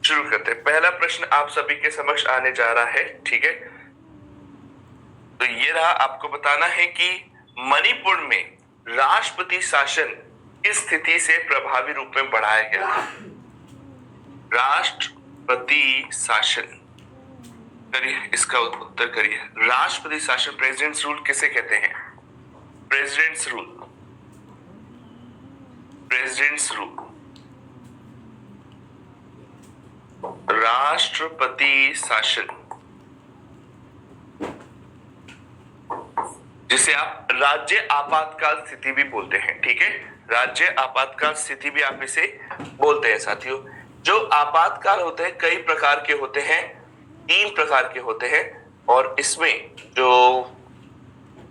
शुरू करते हैं। पहला प्रश्न आप सभी के समक्ष आने जा रहा है, ठीक है। तो ये रहा, आपको बताना है कि मणिपुर में राष्ट्रपति शासन किस स्थिति से प्रभावी रूप में बढ़ाया गया था। राष्ट्रपति शासन, करिए इसका उत्तर करिए। राष्ट्रपति शासन, प्रेसिडेंट्स रूल किसे कहते हैं? प्रेसिडेंट्स रूल, प्रेसिडेंट्स रूल, राष्ट्रपति शासन, जिसे आप राज्य आपातकाल स्थिति भी बोलते हैं, ठीक है। राज्य आपातकाल स्थिति भी आप इसे बोलते हैं साथियों। जो आपातकाल होते हैं कई प्रकार के होते हैं, 3 प्रकार के होते हैं, और इसमें जो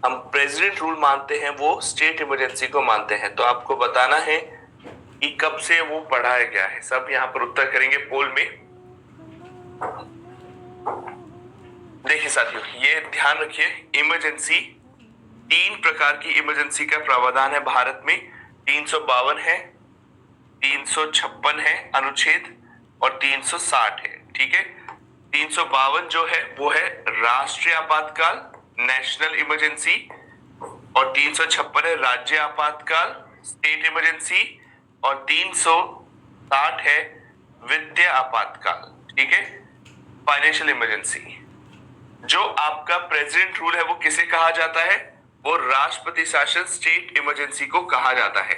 हम प्रेसिडेंट रूल मानते हैं वो स्टेट इमरजेंसी को मानते हैं। तो आपको बताना है कि कब से वो बढ़ाया गया है। सब यहाँ पर उत्तर करेंगे पोल में। देखिए साथियों, ये ध्यान रखिए, इमरजेंसी 3 प्रकार की इमरजेंसी का प्रावधान है भारत में। 352 है, 356 है अनुच्छेद, और 360 है, ठीक है। 352 जो है वो है राष्ट्रीय आपातकाल, नेशनल इमरजेंसी, और 356 है राज्य आपातकाल, स्टेट इमरजेंसी, और 360 है वित्तीय आपातकाल, ठीक है, फाइनेंशियल इमरजेंसी। जो आपका प्रेसिडेंट रूल है वो किसे कहा जाता है? वो राष्ट्रपति शासन, स्टेट इमरजेंसी को कहा जाता है,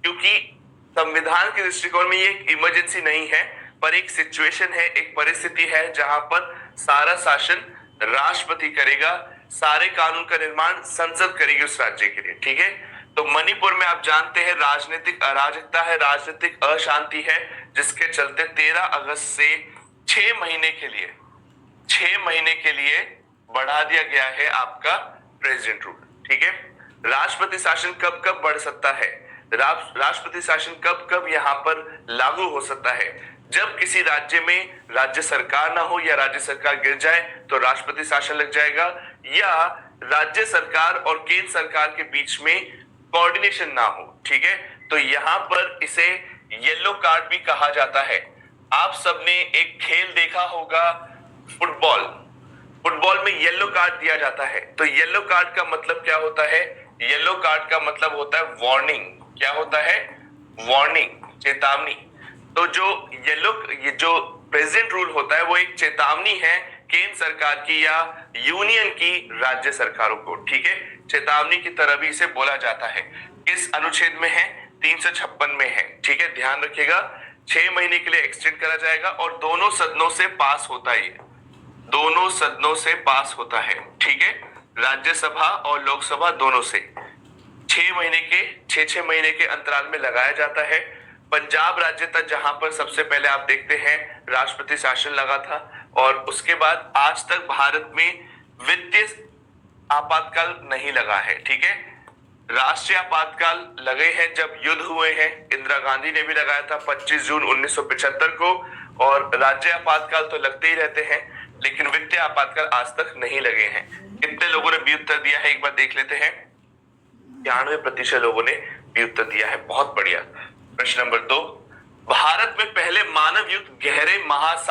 क्योंकि संविधान के दृष्टिकोण में ये एक इमरजेंसी नहीं है, पर एक सिचुएशन है, एक परिस्थिति है जहां पर सारा शासन राष्ट्रपति करेगा, सारे कानून का निर्माण संसद करेगी उस राज्य के लिए, ठीक है। तो मणिपुर में आप जानते हैं राजनीतिक अराजकता है, राजनीतिक अशांति है, जिसके चलते 13 अगस्त से 6 महीने के लिए बढ़ा दिया गया है आपका प्रेसिडेंट रूल, ठीक है। राष्ट्रपति शासन कब कब बढ़ सकता है? राष्ट्रपति शासन कब कब यहाँ पर लागू हो सकता है? जब किसी राज्य में राज्य सरकार ना हो या राज्य सरकार गिर जाए तो राष्ट्रपति शासन लग जाएगा, या राज्य सरकार और केंद्र सरकार के बीच में कोऑर्डिनेशन ना हो, ठीक है। तो यहाँ पर इसे येलो कार्ड भी कहा जाता है। आप सबने एक खेल देखा होगा, फुटबॉल में येलो कार्ड दिया जाता है। तो येलो कार्ड का मतलब क्या होता है? येलो कार्ड का मतलब होता है वार्निंग। क्या होता है? वार्निंग, चेतावनी। तो ये जो प्रेसिडेंट रूल होता है वो एक चेतावनी है केंद्र सरकार की या यूनियन की राज्य सरकारों को, ठीक है। चेतावनी की तरह भी इसे बोला जाता है। किस अनुच्छेद में है? 356 में है, ठीक है। ध्यान रखिएगा, 6 महीने के लिए एक्सटेंड करा जाएगा और दोनों सदनों से पास होता है, दोनों सदनों से पास होता है, ठीक है। राज्यसभा और लोकसभा दोनों से 6 महीने के अंतराल में लगाया जाता है। पंजाब राज्य तक जहां पर सबसे पहले आप देखते हैं राष्ट्रपति शासन लगा था, और उसके बाद आज तक भारत में वित्तीय आपातकाल नहीं लगा है, ठीक है। राष्ट्रीय आपातकाल लगे हैं जब युद्ध हुए हैं, इंदिरा गांधी ने भी लगाया था 25 जून 1975 को, और राज्य आपातकाल तो लगते ही रहते हैं, लेकिन वित्तीय आपातकाल आज तक नहीं लगे हैं। कितने लोगों ने भी उत्तर दिया है एक बार देख लेते हैं। 91% लोगों ने भी उत्तर दिया है, बहुत बढ़िया। प्रश्न नंबर 2, भारत में पहले मानव युक्त गहरे महासागर